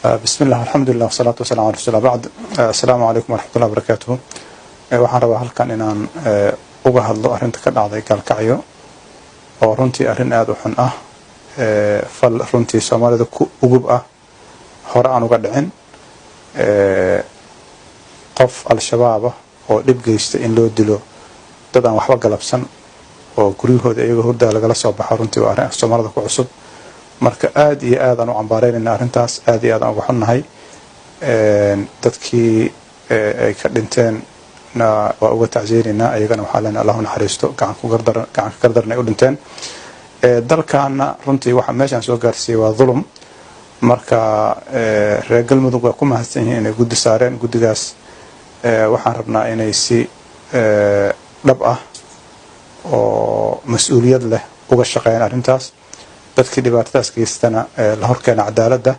بسم الله الحمد لله والصلاة والسلام على رسول الله بعد. السلام عليكم ورحمة الله وبركاته. waxaan rabaa halkan inaan uga hadlo arinta ka dhacday Galkacyo oo runtii arin aad u xun ah fal runtii Soomaalida ku ugub ah hore aan uga dhicin qof al-shabaab oo dib geystay in loo dilo dad aan waxba galabsan oo guryahooda iyaga hurda laga soo baxo runtii waa arin Soomaalida ku cusub marka aad iyo aad aan u cambaarayna arintaas aad iyo aad aan uga xunnahay dadkii ay ka dhinteen waa uga tacsiirina ayagana waxa lana Allahu naxariisto gacan ka gardarnay u dhinteen dalkaana runtii waxa meeshan soo gaarsiiyay waa dhulum marka reer galmudug waa ku mahadsan yihiin inay guddi saareen guddigaas waxaan rabnaa inay si dhab ah oo mas'uuliyad leh uga shaqeeyaan arintaas dadkii dhibaatadaas geystana la horkeena cadaaladda